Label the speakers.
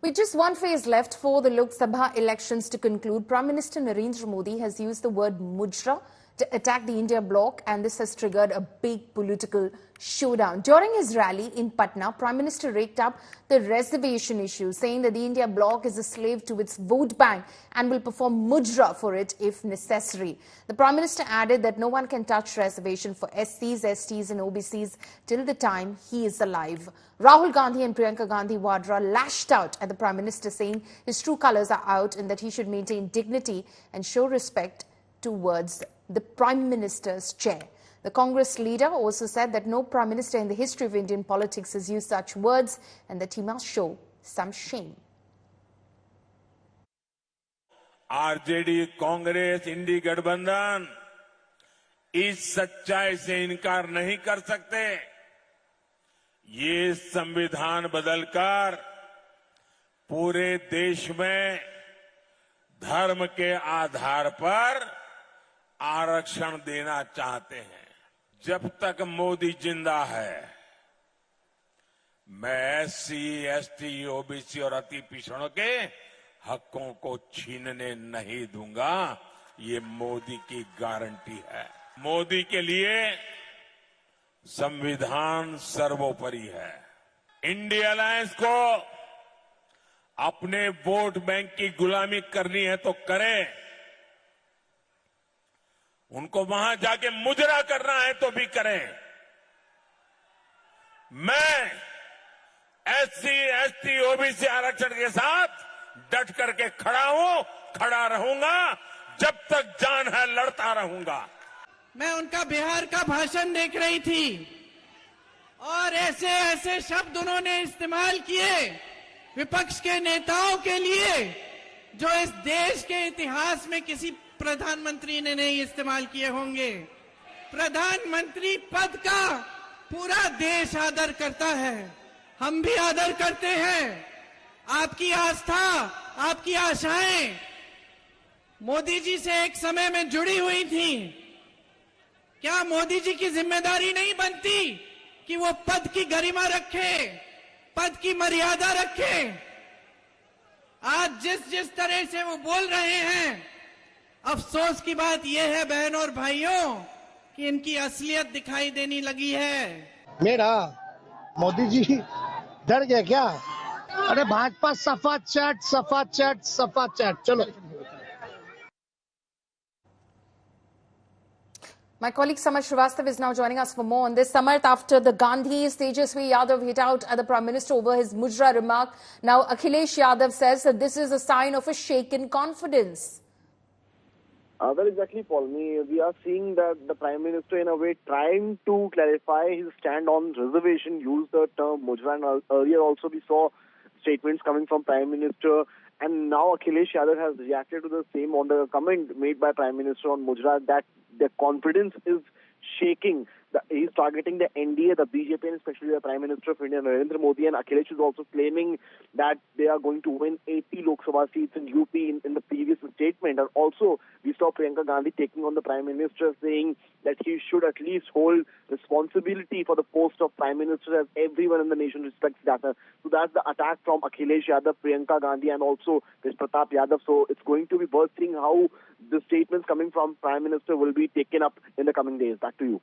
Speaker 1: With just one phase left for the Lok Sabha elections to conclude, Prime Minister Narendra Modi has used the word mujra to attack the India bloc, and this has triggered a big political showdown. During his rally in Patna, Prime Minister raked up the reservation issue, saying that the India bloc is a slave to its vote bank and will perform mujra for it if necessary. The Prime Minister added that no one can touch reservation for SCs, STs and OBCs till the time he is alive. Rahul Gandhi and Priyanka Gandhi Vadra lashed out at the Prime Minister, saying his true colours are out and that he should maintain dignity and show respect towards the Prime Minister's chair. The Congress leader also said that no Prime Minister in the history of Indian politics has used such words and that he must show some shame.
Speaker 2: RJD, Congress, INDI गठबंधन इस सच्चाई से इनकार नहीं कर सकते। ये संविधान बदलकर पूरे देश में धर्म के आधार पर आरक्षण देना चाहते हैं। जब तक मोदी जिंदा है, मैं एससी, एसटी, ओबीसी और अति पिछड़ों के हकों को छीनने नहीं दूंगा। ये मोदी की गारंटी है। मोदी के लिए संविधान सर्वोपरि है। इंडिया अलायंस को अपने वोट बैंक की गुलामी करनी है तो करें, उनको वहां जाके मुजरा करना है तो भी करें। मैं एससी, एसटी, ओबीसी आरक्षण के साथ डट करके खड़ा हूं, खड़ा रहूंगा, जब तक जान है लड़ता रहूंगा।
Speaker 3: मैं उनका बिहार का भाषण देख रही थी और ऐसे ऐसे शब्द उन्होंने इस्तेमाल किए विपक्ष के नेताओं के लिए जो इस देश के इतिहास में किसी प्रधानमंत्री ने नहीं इस्तेमाल किए होंगे। प्रधानमंत्री पद का पूरा देश आदर करता है, हम भी आदर करते हैं। आपकी आस्था, आपकी आशाएं मोदी जी से एक समय में जुड़ी हुई थी। क्या मोदी जी की जिम्मेदारी नहीं बनती कि वो पद की गरिमा रखे, पद की मर्यादा रखे? आज जिस जिस तरह से वो बोल रहे हैं, अफसोस की बात यह है बहनों और भाइयों कि इनकी असलियत दिखाई देने लगी है।
Speaker 4: मेरा मोदी जी डर गया क्या? अरे भाजपा सफा चैट, सफा चैट, सफा चैट। चलो।
Speaker 1: My colleague Samarth Srivastava is now joining us for more on this. Samarth, after the Gandhis, Tejaswi Yadav hit out at the Prime Minister over his mujra remark. Now Akhilesh Yadav says that this is a sign of a shaken confidence.
Speaker 5: Well, exactly, Paulmi. We are seeing that the Prime Minister, in a way, trying to clarify his stand on reservation, used the term mujra. And earlier also we saw statements coming from Prime Minister. And now Akhilesh Yadav has reacted to the same on the comment made by Prime Minister on mujra, that the confidence is shaking. He's targeting the NDA, the BJP, and especially the Prime Minister of India, Narendra Modi. And Akhilesh is also claiming that they are going to win 80 Lok Sabha seats in UP in the previous statement. And also, we saw Priyanka Gandhi taking on the Prime Minister, saying that he should at least hold responsibility for the post of Prime Minister, as everyone in the nation respects that. So that's the attack from Akhilesh Yadav, Priyanka Gandhi, and also this Pratap Yadav. So it's going to be worth seeing how the statements coming from Prime Minister will be taken up in the coming days. Back to you.